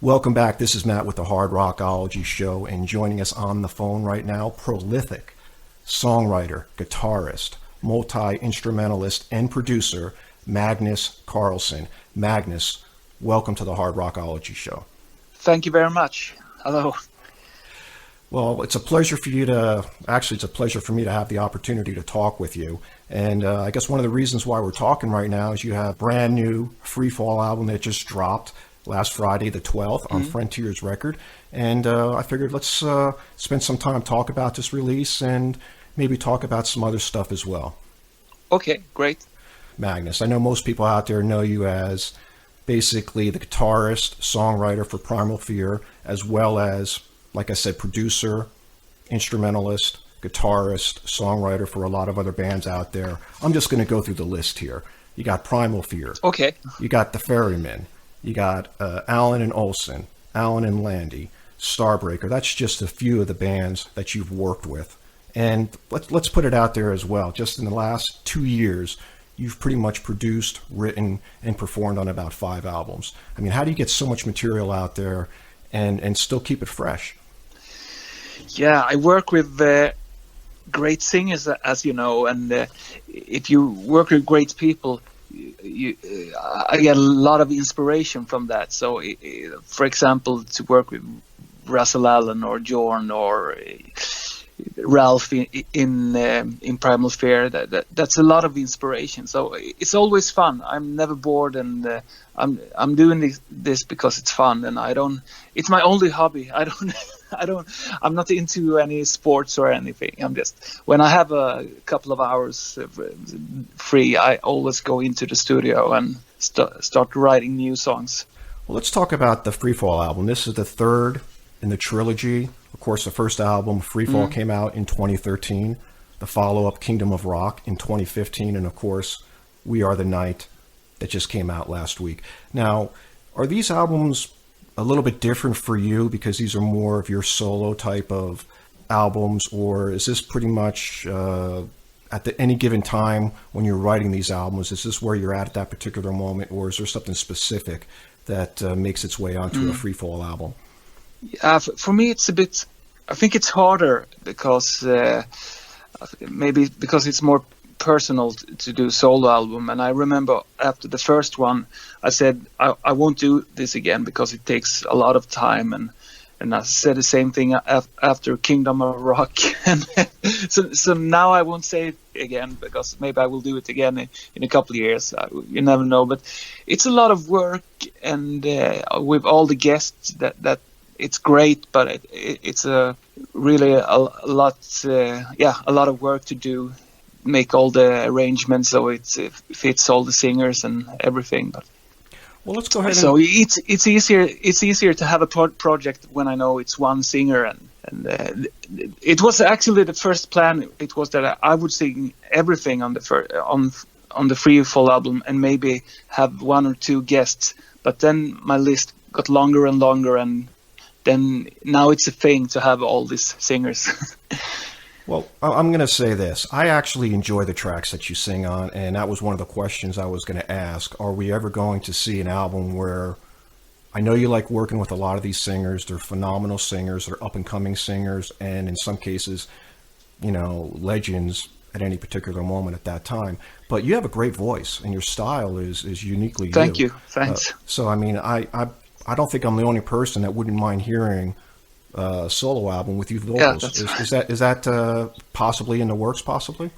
Welcome back. This is Matt with the Hard Rockology Show, and joining us on the phone right now, prolific songwriter, guitarist, multi-instrumentalist, and producer, Magnus Karlsson. Magnus, welcome to the Hard Rockology Show. Thank you very much. Hello. Well, it's a pleasure for me to have the opportunity to talk with you. And I guess one of the reasons why we're talking right now is you have a brand new Freefall album that just dropped last Friday, the 12th, on Frontiers Record. And I figured let's spend some time talk about this release and maybe talk about some other stuff as well. Okay, great. Magnus, I know most people out there know you as basically the guitarist, songwriter for Primal Fear, as well as, like I said, producer, instrumentalist, guitarist, songwriter for a lot of other bands out there. I'm just going to go through the list here. You got Primal Fear. Okay. You got the Ferrymen. You got Alan and Olsen, Alan and Landy, Starbreaker. That's just a few of the bands that you've worked with. And let's put it out there as well. Just in the last 2 years, you've pretty much produced, written, and performed on about 5 albums. I mean, how do you get so much material out there and still keep it fresh? Yeah, I work with great singers, as you know, and if you work with great people, I get a lot of inspiration from that. So, for example, to work with Russell Allen or Bjorn or Ralph in Primal Fear, that's a lot of inspiration. So it's always fun. I'm never bored, and I'm doing this because it's fun, and it's my only hobby. I'm not into any sports or anything. I'm just, when I have a couple of hours free, I always go into the studio and start writing new songs. Well, let's talk about the Freefall album. This is the third in the trilogy. Of course, the first album, Freefall, came out in 2013. The follow-up, Kingdom of Rock, in 2015. And of course, We Are the Night, that just came out last week. Now, are these albums a little bit different for you because these are more of your solo type of albums, or is this pretty much at any given time when you're writing these albums, is this where you're at that particular moment, or is there something specific that makes its way onto a Freefall album? For me, I think it's harder because maybe because it's more personal to do solo album. And I remember after the first one, I said I won't do this again because it takes a lot of time, and I said the same thing after Kingdom of Rock. And so now I won't say it again because maybe I will do it again in a couple of years. You never know, but it's a lot of work, and with all the guests that it's great, but it's really a lot of work to do. Make all the arrangements so it fits all the singers and everything. But well, let's go ahead. So it's easier. It's easier to have a project when I know it's one singer, and it was actually the first plan. It was that I would sing everything on the Freefall album and maybe have 1 or 2 guests. But then my list got longer and longer, and then now it's a thing to have all these singers. Well, I'm going to say this. I actually enjoy the tracks that you sing on, and that was one of the questions I was going to ask. Are we ever going to see an album where, I know you like working with a lot of these singers. They're phenomenal singers. They're up-and-coming singers, and in some cases, legends at any particular moment at that time. But you have a great voice, and your style is uniquely you. Thank you. Thanks. So, I mean, I don't think I'm the only person that wouldn't mind hearing solo album with you vocals. Yeah, is that possibly in the works? Possibly.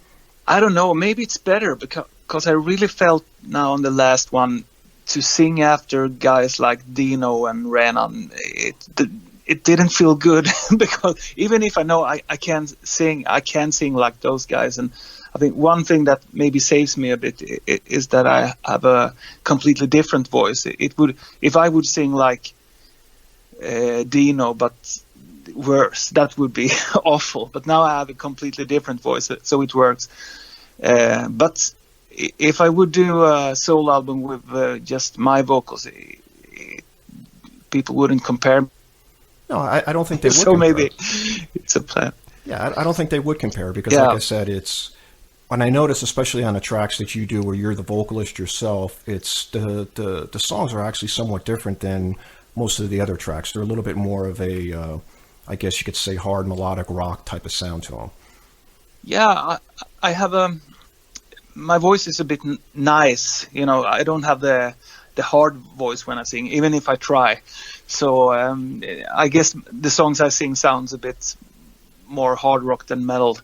I don't know. Maybe it's better because I really felt now on the last one to sing after guys like Dino and Renan. It didn't feel good because even if I know I can sing like those guys. And I think one thing that maybe saves me a bit is that I have a completely different voice. It would, if I would sing like Dino, but worse, that would be awful. But now I have a completely different voice, so it works. But if I would do a solo album with just my vocals, people wouldn't compare. No, I don't think they would. So compare. Maybe it's a plan. Yeah, I don't think they would compare because, like I said, it's. And I notice, especially on the tracks that you do, where you're the vocalist yourself, it's the songs are actually somewhat different than most of the other tracks. They're a little bit more of a, I guess you could say, hard melodic rock type of sound to them. Yeah, I have my voice is a bit nice. You know, I don't have the hard voice when I sing, even if I try. So I guess the songs I sing sounds a bit more hard rock than metal.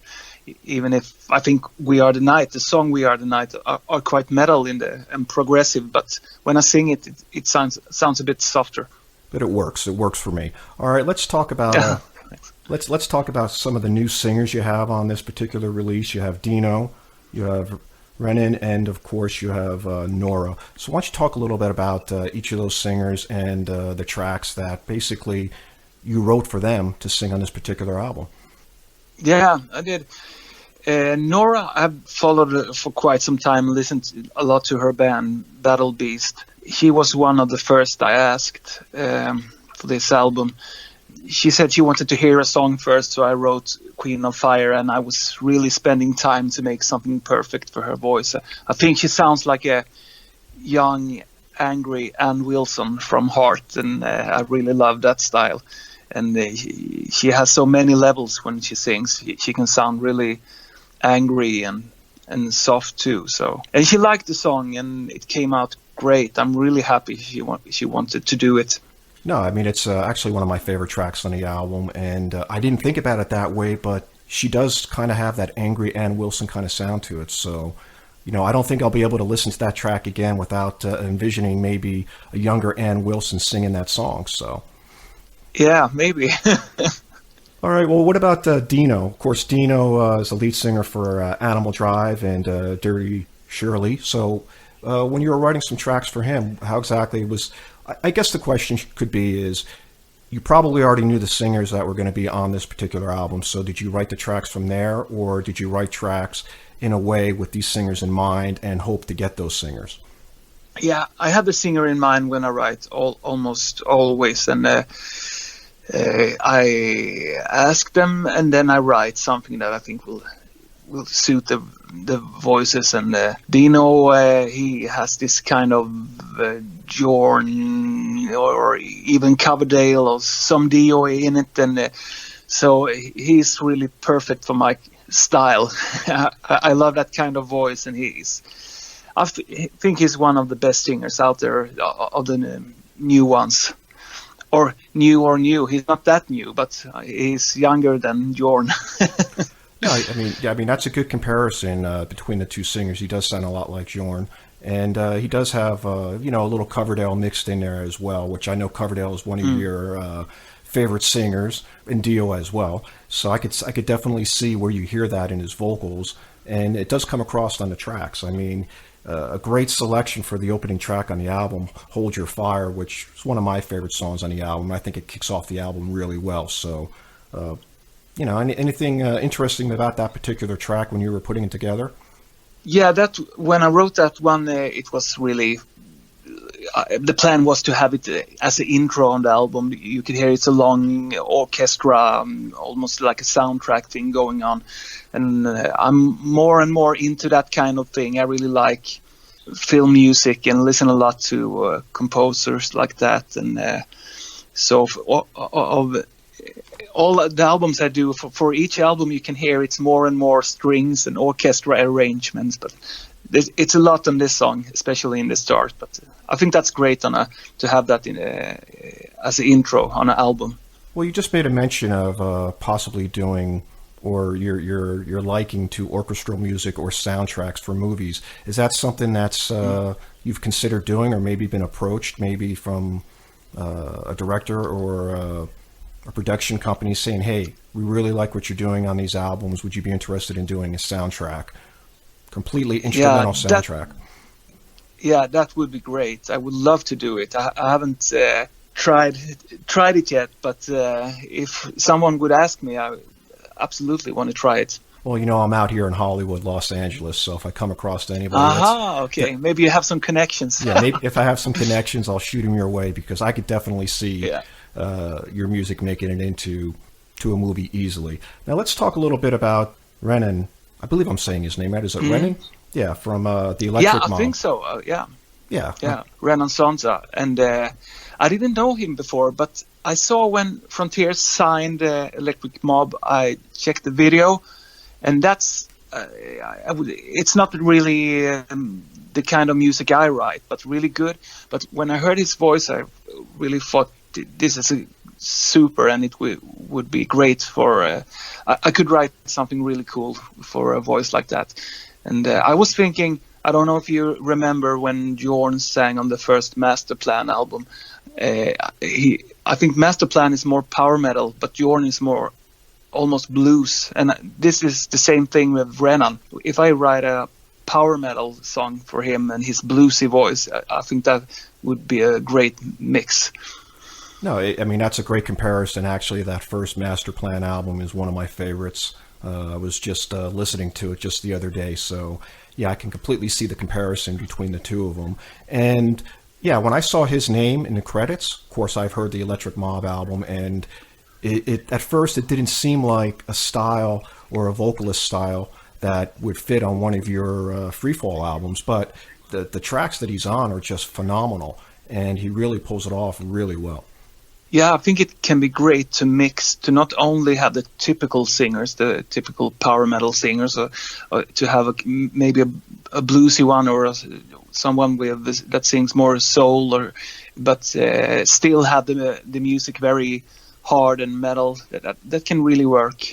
Even if I think We Are the Night, the song We Are the Night, are quite metal and progressive. But when I sing it, it sounds a bit softer. But it works. It works for me. All right, let's talk about let's talk about some of the new singers you have on this particular release. You have Dino, you have Renan, and of course you have Nora. So why don't you talk a little bit about each of those singers and the tracks that basically you wrote for them to sing on this particular album? Yeah, I did. Nora, I've followed her for quite some time, listened a lot to her band, Battle Beast. She was one of the first I asked for this album. She said she wanted to hear a song first, so I wrote Queen of Fire, and I was really spending time to make something perfect for her voice. I think she sounds like a young, angry Ann Wilson from Heart, and I really love that style. And she has so many levels when she sings. She can sound really angry and soft too. So, and she liked the song, and it came out great. I'm really happy she wanted to do it. No, I mean, it's actually one of my favorite tracks on the album, and I didn't think about it that way, but she does kind of have that angry Ann Wilson kind of sound to it. So, you know, I don't think I'll be able to listen to that track again without envisioning maybe a younger Ann Wilson singing that song. So. Yeah, maybe. All right. Well, what about Dino? Of course, Dino is the lead singer for Animal Drive and Dirty Shirley. So when you were writing some tracks for him, how exactly was... I guess the question could be is, you probably already knew the singers that were going to be on this particular album. So did you write the tracks from there, or did you write tracks in a way with these singers in mind and hope to get those singers? Yeah, I had the singer in mind when I write almost always. And I ask them, and then I write something that I think will suit the voices. And Dino, he has this kind of Bjorn or even Coverdale or some Dio in it, and so he's really perfect for my style. I love that kind of voice, and I think he's one of the best singers out there of the new ones. Or new. He's not that new, but he's younger than Bjorn. I mean that's a good comparison between the two singers. He does sound a lot like Bjorn, and he does have a little Coverdale mixed in there as well, which I know Coverdale is one of your favorite singers, and Dio as well. So I could definitely see where you hear that in his vocals, and it does come across on the tracks. I mean, a great selection for the opening track on the album, Hold Your Fire, which is one of my favorite songs on the album. I think it kicks off the album really well. So, anything interesting about that particular track when you were putting it together? Yeah, when I wrote that one, it was really... the plan was to have it as an intro on the album. You could hear it's a long orchestra, almost like a soundtrack thing going on. And I'm more and more into that kind of thing. I really like film music and listen a lot to composers like that. And so of all the albums I do, for each album you can hear it's more and more strings and orchestra arrangements. But it's a lot on this song, especially in the start. But I think that's great to have that as an intro on an album. Well, you just made a mention of possibly doing, or your liking to orchestral music or soundtracks for movies. Is that something that's you've considered doing, or maybe been approached, maybe from a director or a production company saying, "Hey, we really like what you're doing on these albums. Would you be interested in doing a soundtrack, completely instrumental soundtrack?" That would be great. I would love to do it. I haven't tried it yet, but if someone would ask me, I absolutely want to try it. Well, I'm out here in Hollywood, Los Angeles, so if I come across anybody... okay. Maybe you have some connections. Yeah, maybe if I have some connections, I'll shoot them your way, because I could definitely see your music making it into a movie easily. Now, let's talk a little bit about Renan. I believe I'm saying his name right. Is it Renan? Yeah, from the Electric Mom. Yeah, I think so. Yeah. Yeah. Renan Sonza. And I didn't know him before, but I saw when Frontiers signed Electric Mob, I checked the video, and that's it's not really the kind of music I write, but really good. But when I heard his voice, I really thought this is super, and it would be great for. I could write something really cool for a voice like that. And I was thinking, I don't know if you remember when Bjorn sang on the first Masterplan album. I think Masterplan is more power metal, but Bjorn is more almost blues. And this is the same thing with Renan. If I write a power metal song for him and his bluesy voice, I think that would be a great mix. No, I mean, that's a great comparison. Actually, that first Masterplan album is one of my favorites. I was just listening to it just the other day. So, yeah, I can completely see the comparison between the two of them. And, yeah, when I saw his name in the credits, of course, I've heard the Electric Mob album, and it at first it didn't seem like a style or a vocalist style that would fit on one of your Freefall albums. But the tracks that he's on are just phenomenal, and he really pulls it off really well. Yeah, I think it can be great to mix, to not only have the typical singers, the typical power metal singers, or to have maybe a bluesy one, or someone with that sings more soul, but still have the music very hard and metal. That can really work.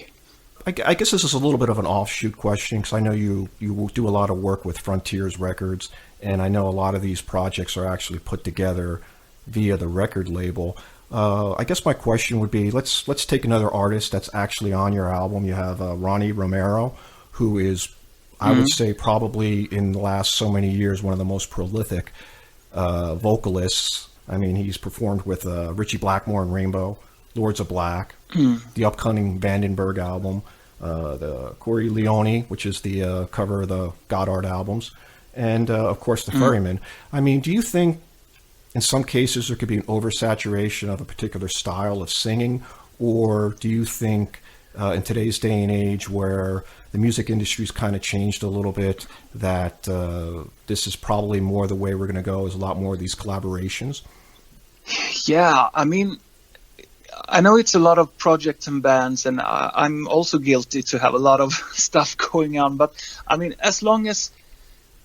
I guess this is a little bit of an offshoot question, because I know you do a lot of work with Frontiers Records, and I know a lot of these projects are actually put together via the record label. I guess my question would be, let's take another artist that's actually on your album. You have Ronnie Romero, who is, I would say, probably in the last so many years, one of the most prolific vocalists. I mean, he's performed with Ritchie Blackmore and Rainbow, Lords of Black, the upcoming Vandenberg album, the Corey Leone, which is the cover of the Goddard albums, and of course the Ferryman. I mean, do you think in some cases there could be an oversaturation of a particular style of singing, or do you think in today's day and age where the music industry's kind of changed a little bit, that this is probably more the way we're going to go, is a lot more of these collaborations? Yeah, I mean, I know it's a lot of projects and bands, and I'm also guilty to have a lot of stuff going on, but I mean, as long as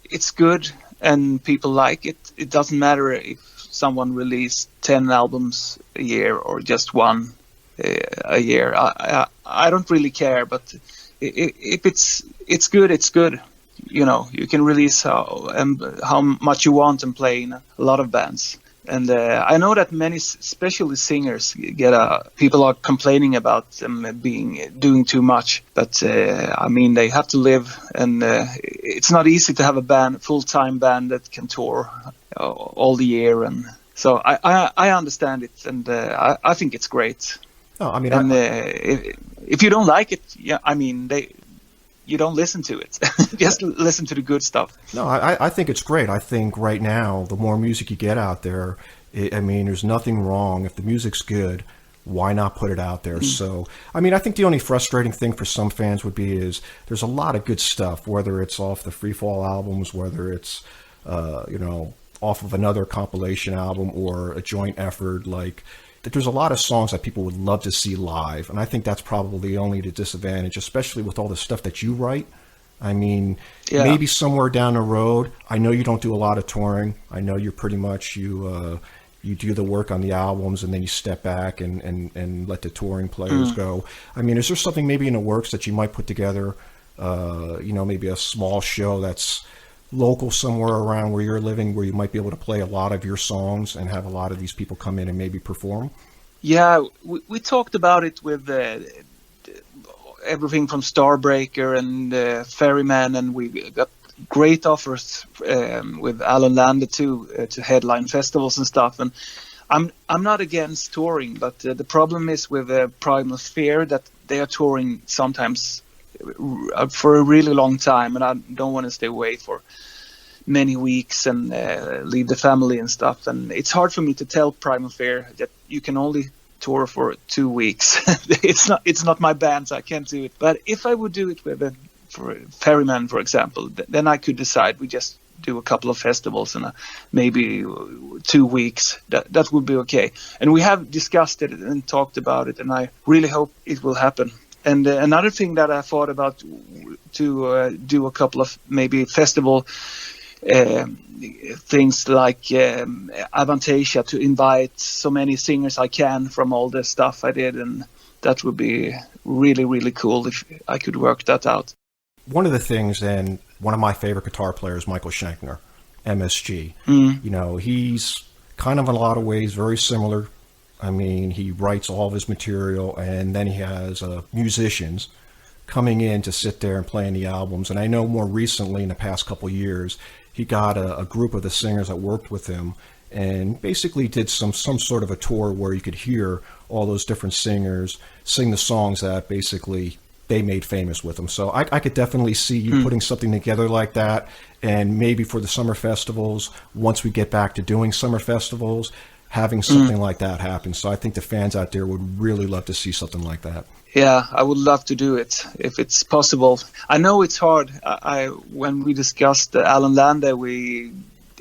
it's good and people like it, it doesn't matter if someone released 10 albums a year or just one a year. I don't really care, but if it's good, it's good. You know, you can release how much you want and play in a lot of bands. And I know that many, especially singers, people are complaining about them doing too much. But I mean, they have to live, and it's not easy to have a full-time band that can tour all the year. And so I understand it, and I think it's great. Oh, I mean, and if you don't like it, yeah, I mean, you don't listen to it. Just listen to the good stuff. No, I think it's great. I think right now, the more music you get out there, I mean, there's nothing wrong. If the music's good, why not put it out there? So, I mean, I think the only frustrating thing for some fans would be is there's a lot of good stuff, whether it's off the Freefall albums, whether it's, off of another compilation album or a joint effort. Like, there's a lot of songs that people would love to see live, and I think that's probably only the disadvantage, especially with all the stuff that you write. I mean, maybe somewhere down the road, I know you don't do a lot of touring. I know you're pretty much, you do the work on the albums and then you step back and let the touring players go. I mean, is there something maybe in the works that you might put together, maybe a small show that's local somewhere around where you're living, where you might be able to play a lot of your songs and have a lot of these people come in and maybe perform? Yeah, we talked about it with everything from Starbreaker and Ferryman, and we got great offers with Alan Lander too to headline festivals and stuff. And I'm not against touring, but the problem is with Primal Fear that they are touring sometimes for a really long time, and I don't want to stay away for many weeks and leave the family and stuff. And it's hard for me to tell Primal Fear that you can only tour for 2 weeks. It's not my band, so I can't do it. But if I would do it with for Ferryman, for example, then I could decide we just do a couple of festivals and maybe 2 weeks. That would be okay. And we have discussed it and talked about it, and I really hope it will happen. And another thing that I thought about to do a couple of maybe festival things like Avantasia, to invite so many singers I can from all the stuff I did, and that would be really, really cool if I could work that out. One of the things, and one of my favorite guitar players, Michael Schenkner, MSG, you know, he's kind of in a lot of ways very similar. I mean, he writes all of his material, and then he has musicians coming in to sit there and playing the albums. And I know more recently, in the past couple of years, he got a group of the singers that worked with him and basically did some sort of a tour where you could hear all those different singers sing the songs that basically they made famous with them. So I could definitely see you putting something together like that, and maybe for the summer festivals, once we get back to doing summer festivals, having something like that happen. So I think the fans out there would really love to see something like that. Yeah, I would love to do it if it's possible. I know it's hard. When we discussed Alan Lande,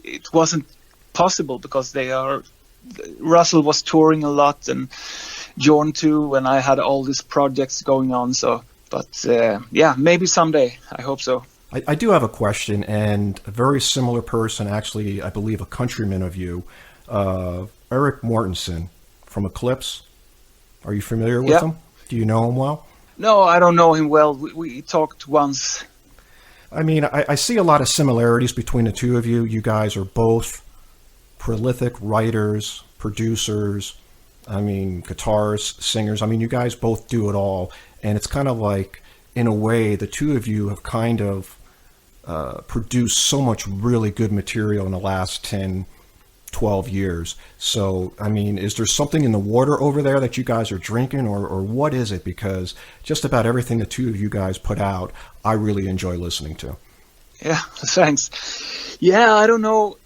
it wasn't possible because Russell was touring a lot, and Jorn too, and I had all these projects going on. So, but yeah, maybe someday. I hope so. I do have a question, and a very similar person, actually, I believe a countryman of you, Eric Mortensen from Eclipse. Are you familiar with him? Do you know him well? No, I don't know him well. We talked once. I mean, I see a lot of similarities between the two of you. You guys are both prolific writers, producers, I mean, guitarists, singers. I mean, you guys both do it all. And it's kind of like, in a way, the two of you have kind of produced so much really good material in the last 10, 12 years. So, I mean, is there something in the water over there that you guys are drinking, or what is it? Because just about everything the two of you guys put out, I really enjoy listening to. Yeah, thanks. Yeah, I don't know.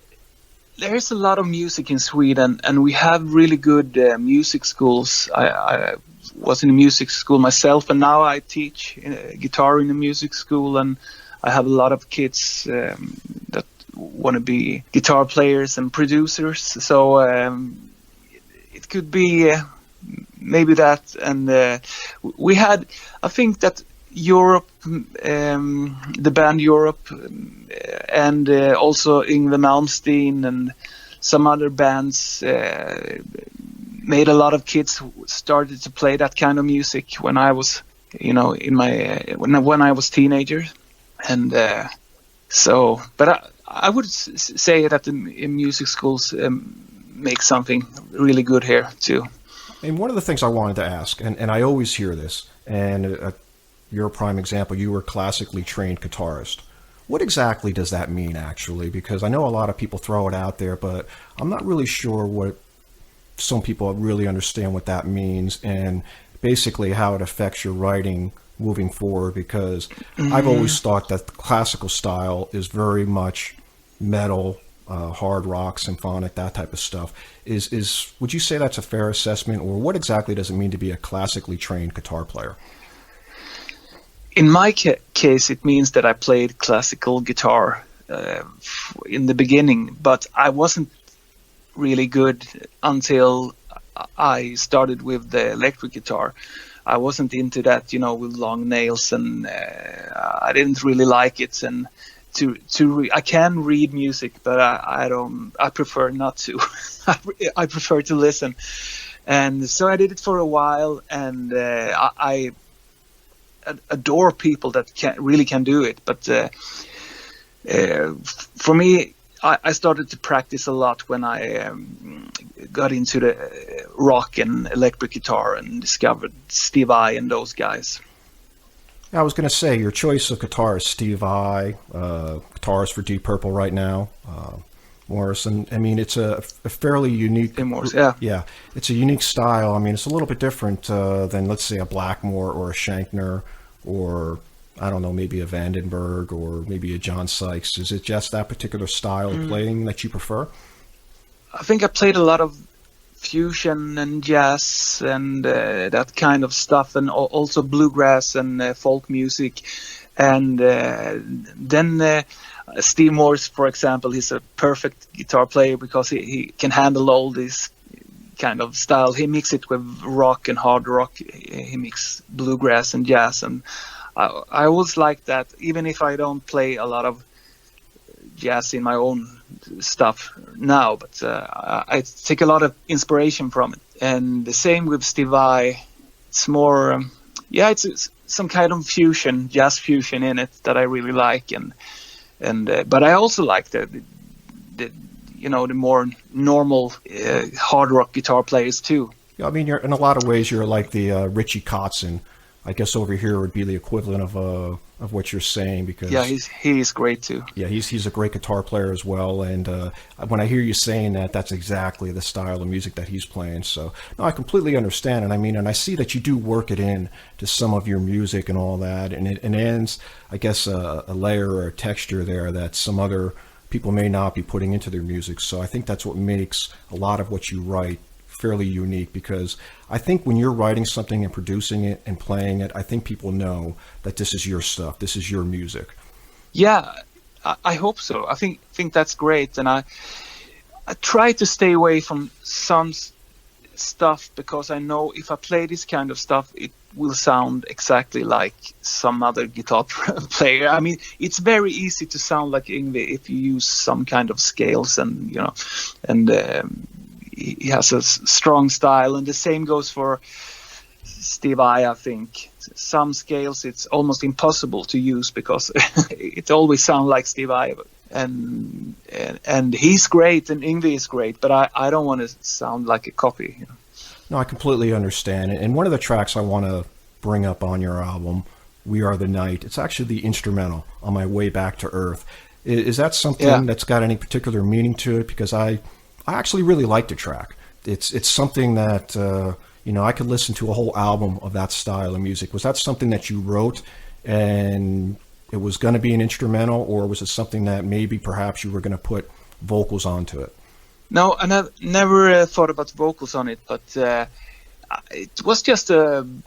There's a lot of music in Sweden, and we have really good music schools. I was in a music school myself, and now I teach guitar in a music school, and I have a lot of kids that want to be guitar players and producers. So it could be maybe that. And we had, I think that Europe, the band Europe, and also Yngwie Malmsteen and some other bands made a lot of kids who started to play that kind of music when I was, you know, in my when I was teenager. And so, but I would say that the music schools make something really good here too. And one of the things I wanted to ask, and I always hear this, and you're a prime example, you were a classically trained guitarist. What exactly does that mean, actually? Because I know a lot of people throw it out there, but I'm not really sure what some people really understand what that means, and basically how it affects your writing moving forward, because I've always thought that the classical style is very much metal, hard rock, symphonic, that type of stuff. Would you say that's a fair assessment, or what exactly does it mean to be a classically trained guitar player? In my case, it means that I played classical guitar in the beginning, but I wasn't really good until I started with the electric guitar. I wasn't into that, you know, with long nails, and I didn't really like it. And I can read music, but I don't. I prefer not to. I prefer to listen. And so I did it for a while, and I adore people that really can do it. But for me, I started to practice a lot when I got into the rock and electric guitar and discovered Steve Vai and those guys. I was going to say, your choice of guitar is Steve Vai, guitarist for Deep Purple right now, Morrison. I mean, it's a fairly unique... Yeah, it's a unique style. I mean, it's a little bit different than, let's say, a Blackmore or a Schenkner, or, I don't know, maybe a Vandenberg or maybe a John Sykes. Is it just that particular style of playing that you prefer? I think I played a lot of fusion and jazz and that kind of stuff, and also bluegrass and folk music. And then Steve Morse, for example, he's a perfect guitar player because he can handle all this kind of style. He mixes it with rock and hard rock. He mixes bluegrass and jazz, and I always like that. Even if I don't play a lot of jazz in my own stuff now, but I take a lot of inspiration from it. And the same with Steve Vai. It's more, it's some kind of fusion, jazz fusion in it that I really like, and but I also like the more normal hard rock guitar players too. Yeah, I mean, you're in a lot of ways you're like the Richie Kotzen. I guess over here would be the equivalent of what you're saying, because he's great too. Yeah, he's a great guitar player as well, and when I hear you saying that, that's exactly the style of music that he's playing. So no, I completely understand, and I mean, and I see that you do work it in to some of your music and all that, and it adds, I guess, a layer or a texture there that some other people may not be putting into their music. So I think that's what makes a lot of what you write fairly unique, because I think when you're writing something and producing it and playing it, I think people know that this is your stuff, this is your music. Yeah, I hope so. I think that's great, and I try to stay away from some stuff, because I know if I play this kind of stuff, it will sound exactly like some other guitar player. I mean, it's very easy to sound like Yngwie if you use some kind of scales, and he has a strong style, and the same goes for Steve Vai. I think some scales it's almost impossible to use because it always sounds like Steve Vai, and he's great and Yngwie is great, but I don't want to sound like a copy. No, I completely understand. And one of the tracks I want to bring up on your album, We Are the Night, it's actually the instrumental, On My Way Back to Earth. Is that something that's got any particular meaning to it? Because I actually really like the track. It's something that, I could listen to a whole album of that style of music. Was that something that you wrote and it was going to be an instrumental, or was it something that maybe perhaps you were going to put vocals onto it? No, I never thought about vocals on it, but it was just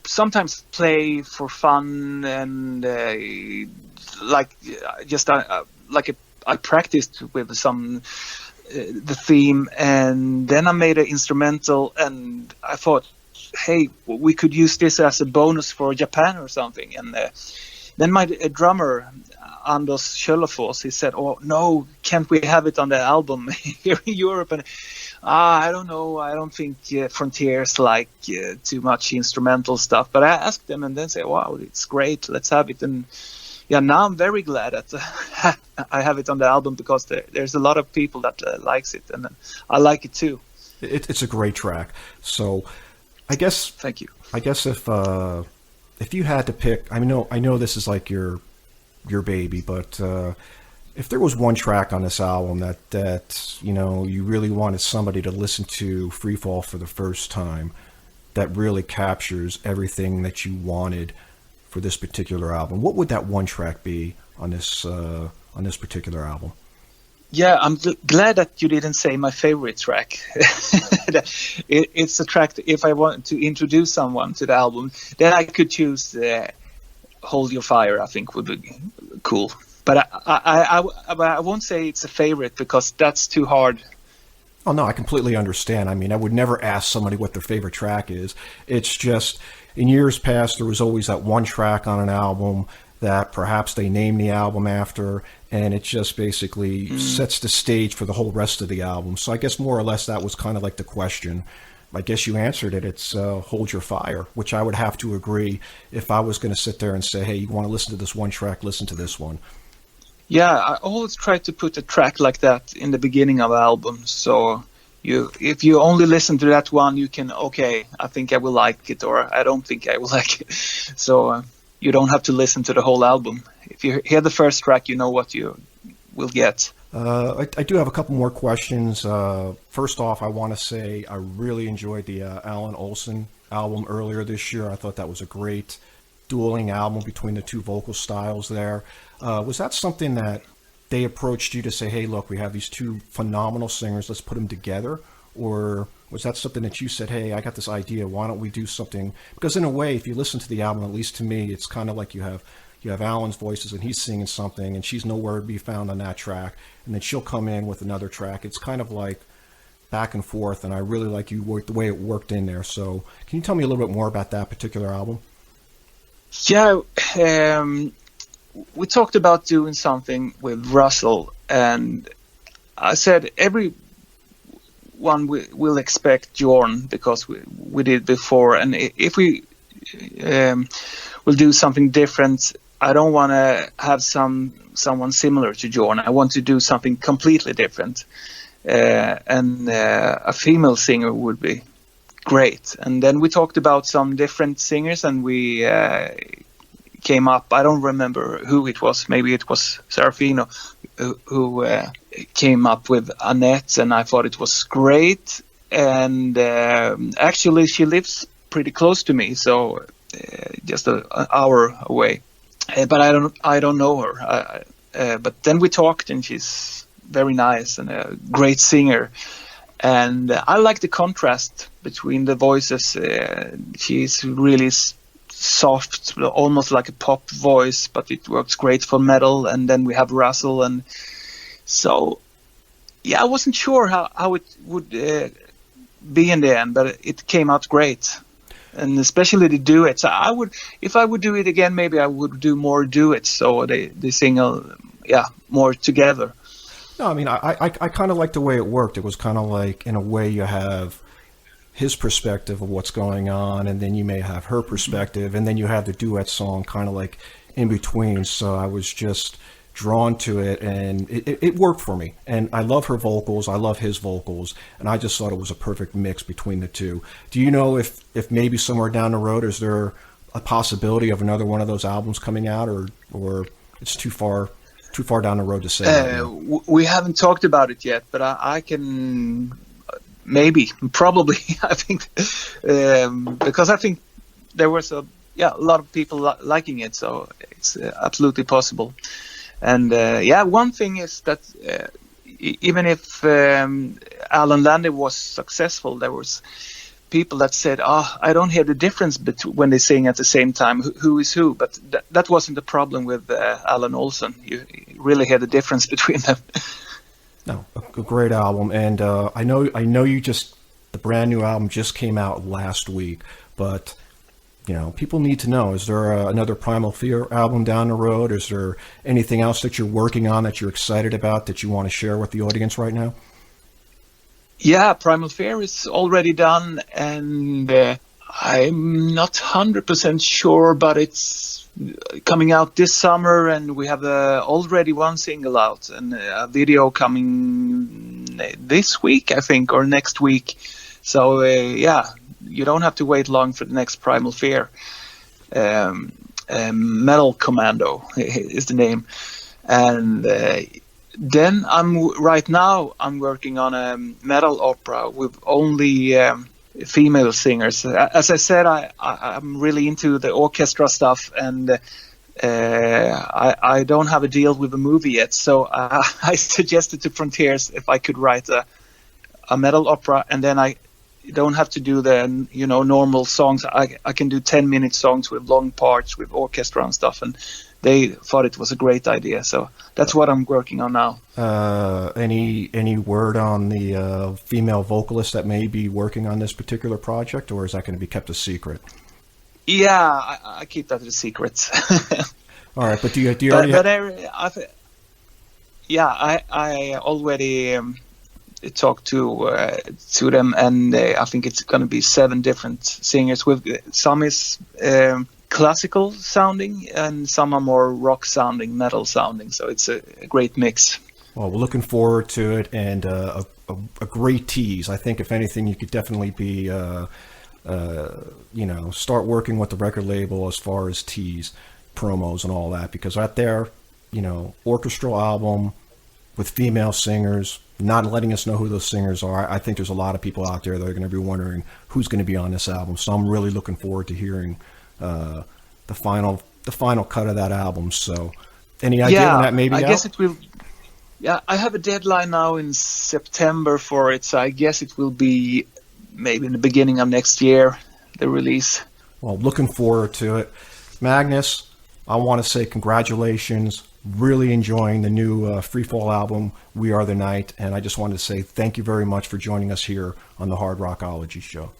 sometimes play for fun, and I practiced with some the theme, and then I made an instrumental, and I thought, hey, we could use this as a bonus for Japan or something. And then my drummer Anders Kjellefors, he said, oh no, can't we have it on the album here in Europe? And I don't know, I don't think Frontiers like too much instrumental stuff, but I asked them, and then say, wow, it's great, let's have it. And yeah, now I'm very glad that I have it on the album, because there's a lot of people that likes it, and I like it too. It's a great track. So I guess, thank you. I guess if you had to pick, I know this is like your baby, but if there was one track on this album that you really wanted somebody to listen to Freefall for the first time, that really captures everything that you wanted for this particular album, what would that one track be on this particular album? Yeah, I'm glad that you didn't say my favorite track. It's a track that if I want to introduce someone to the album, then I could choose Hold Your Fire. I think would be cool. But I won't say it's a favorite, because that's too hard. Oh, no, I completely understand. I mean, I would never ask somebody what their favorite track is. It's just, in years past, there was always that one track on an album that perhaps they named the album after, and it just basically sets the stage for the whole rest of the album. So I guess more or less that was kind of like the question. I guess you answered it. It's Hold Your Fire, which I would have to agree. If I was going to sit there and say, hey, you want to listen to this one track, listen to this one. Yeah, I always try to put a track like that in the beginning of an album. So if you only listen to that one, you can, okay, I think I will like it, or I don't think I will like it. So you don't have to listen to the whole album. If you hear the first track, you know what you will get. I do have a couple more questions. First off, I want to say I really enjoyed the Alan Olsen album earlier this year. I thought that was a great dueling album between the two vocal styles there. Was that something that they approached you to say, hey, look, we have these two phenomenal singers, let's put them together? Or was that something that you said, hey, I got this idea, why don't we do something? Because in a way, if you listen to the album, at least to me, it's kind of like you have you have Alan's voices and he's singing something and she's nowhere to be found on that track, and then she'll come in with another track. It's kind of like back and forth, and I really like the way it worked in there. So can you tell me a little bit more about that particular album? Yeah, we talked about doing something with Russell, and I said everyone will expect Jorn because we did before, and if we will do something different, I don't want to have someone similar to Jorn. I want to do something completely different, and a female singer would be great. And then we talked about some different singers, and we came up, I don't remember who it was, maybe it was Serafino who came up with Annette, and I thought it was great. And actually she lives pretty close to me, so just an hour away, but I don't know her, but then we talked, and she's very nice and a great singer. And I like the contrast between the voices. She's really soft, almost like a pop voice, but it works great for metal. And then we have Russell, and so yeah, I wasn't sure how it would be in the end, but it came out great. And especially the duets, if I would do it again, maybe I would do more duets, so they sing more together. No, I mean, I kind of like the way it worked. It was kind of like, in a way, you have his perspective of what's going on, and then you may have her perspective, and then you have the duet song kind of like in between. So I was just drawn to it, and it worked for me. And I love her vocals, I love his vocals, and I just thought it was a perfect mix between the two. Do you know if maybe somewhere down the road, is there a possibility of another one of those albums coming out, or it's too far down the road to say? We haven't talked about it yet, but I can probably I think because I think there was a lot of people liking it, so it's absolutely possible. And one thing is that even if Alan Landy was successful, there was people that said, I don't hear the difference when they sing at the same time, who is who. But that wasn't the problem with Alan Olsen. You really hear the difference between them. No, a great album. And I know the brand new album just came out last week, but people need to know, is there another Primal Fear album down the road? Is there anything else that you're working on that you're excited about that you want to share with the audience right now? Yeah, Primal Fear is already done, and I'm not 100% sure, but it's coming out this summer, and we have already one single out and a video coming this week, I think, or next week. So you don't have to wait long for the next Primal Fear. Metal Commando is the name. And then I'm working on a metal opera with only female singers. As I said, I'm really into the orchestra stuff, and I don't have a deal with a movie yet. So I suggested to Frontiers if I could write a metal opera, and then I don't have to do the normal songs. I can do 10-minute songs with long parts with orchestra and stuff, and they thought it was a great idea. So that's what I'm working on now. Any word on the female vocalist that may be working on this particular project, or is that going to be kept a secret? Yeah, I keep that a secret. All right, but do you already? I already talked to them, and I think it's going to be 7 different singers. With some is classical sounding, and some are more rock sounding, metal sounding. So it's a great mix. Well, we're looking forward to it, and a great tease. I think if anything, you could definitely be, start working with the record label as far as tease promos and all that, because out there, orchestral album with female singers, not letting us know who those singers are. I think there's a lot of people out there that are going to be wondering who's going to be on this album. So I'm really looking forward to hearing the final cut of that album. So any idea when that may be out? I guess it will. Yeah, I have a deadline now in September for it, so I guess it will be maybe in the beginning of next year, the release. Well, looking forward to it. Magnus, I want to say congratulations. Really enjoying the new Freefall album, We Are the Night. And I just wanted to say thank you very much for joining us here on the Hard Rockology show.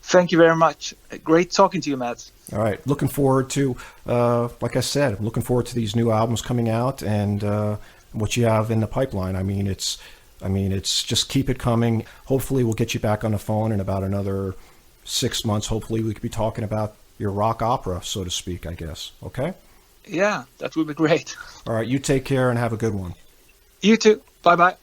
Thank you very much. Great talking to you, Matt. All right. Looking forward to, like I said, I'm looking forward to these new albums coming out and what you have in the pipeline. I mean, it's just keep it coming. Hopefully we'll get you back on the phone in about another 6 months. Hopefully we could be talking about your rock opera, so to speak, I guess. Okay? Yeah, that would be great. All right. You take care and have a good one. You too. Bye-bye.